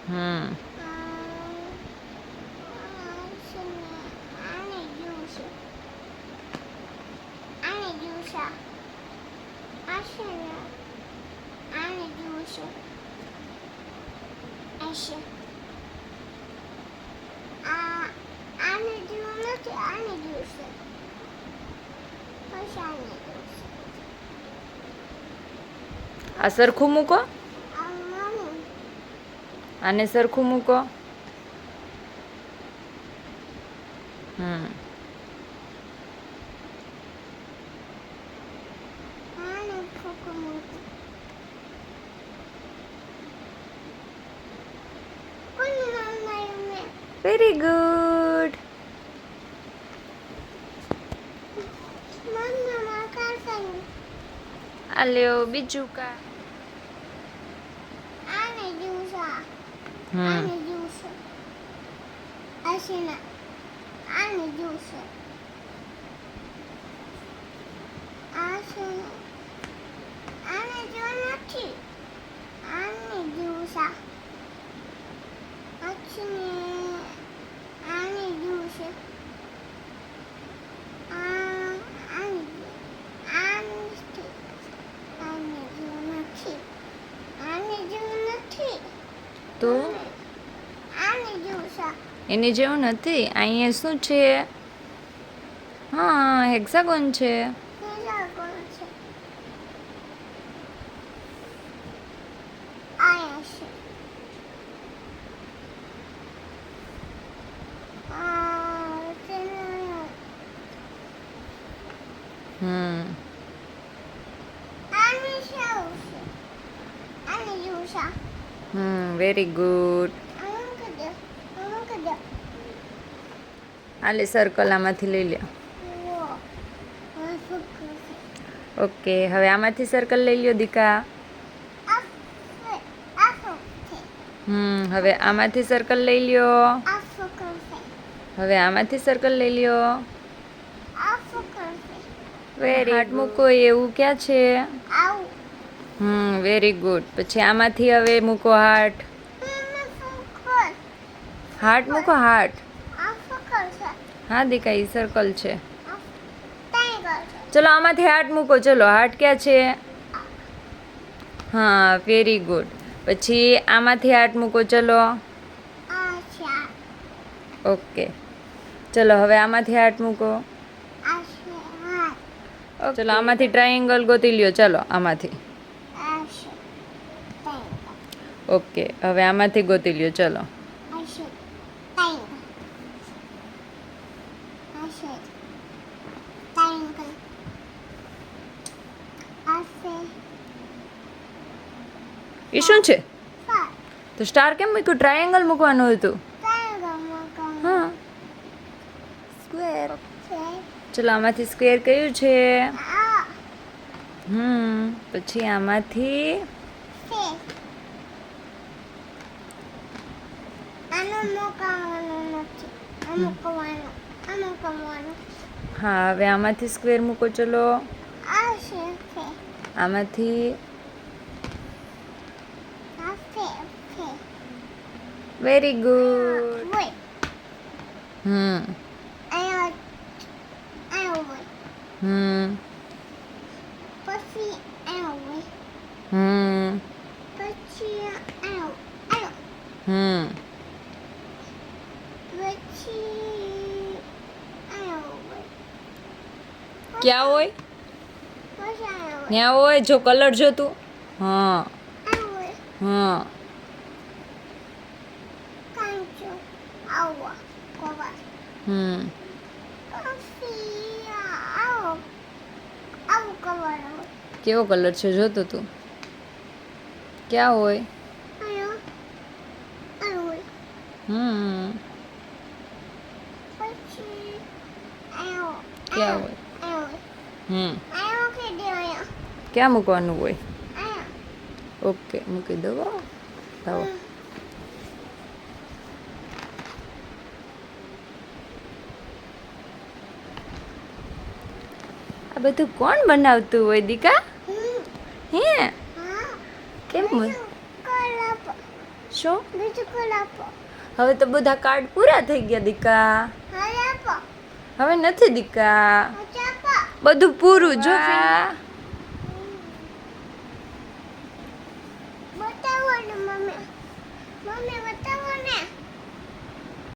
હમ આ સરખું મૂકો, આને સરખું મૂકો. હમ વેરી ગુડ. આ લ્યો બીજું કા. હમ તો એની જેવું નથી. અહીંયા શું છે? હા, હેક્સાગોન છે. Very good. આલે સર્કલ આમાંથી લઈ લ્યો. ઓકે, હવે આમાંથી સર્કલ લઈ લ્યો દીકા. હવે આમાંથી સર્કલ લઈ લ્યો. હવે આમાંથી સર્કલ લઈ લ્યો. વેરી હાર્ટ મૂકો એવું ક્યાં છે? Very good. પછી આમાંથી હવે મૂકો હાર્ટ. હાર્ટ મૂકો, હાર્ટ. હા દીકા, એ સર્કલ છે. ચલો આમાંથી હાર્ટ મૂકો. ચલો હાર્ટ ક્યાં છે? હા, વેરી ગુડ. પછી આમાંથી હાર્ટ મૂકો. ચલો. ઓકે, ચલો હવે આમાંથી હાર્ટ મૂકો. ચલો આમાંથી ટ્રાયેંગલ ગોતી લ્યો. ચલો આમાંથી. ઓકે, હવે આમાંથી ગોતી લ્યો. ચલો. એ શું છે? તો સ્ટાર કેમ મૂક્યું? ટ્રાયેંગલ મૂકવાનું હતું. હા, સ્ક્વેર. ચલો આમાંથી સ્ક્વેર કયું છે? પછી આમાંથી હા, હવે આમાંથી સ્ક્વેર મૂકો. ચલો આમાંથી. Very good. ક્યાં હોય? ત્યાં હોય. જો કલર જો તું. હા હા. કેવો કલર છે જોતો તું? ક્યાં હોય? ક્યાં હોય? ક્યાં મૂકવાનું હોય? ઓકે, મૂકી દો. લાવો. આ બધું કોણ બનાવતું હોય દીકા? હે કેમ? શું? હવે તો બધા કાર્ડ પૂરા થઈ ગયા દીકા. હવે નથી દીકા. બધું પૂરું જો.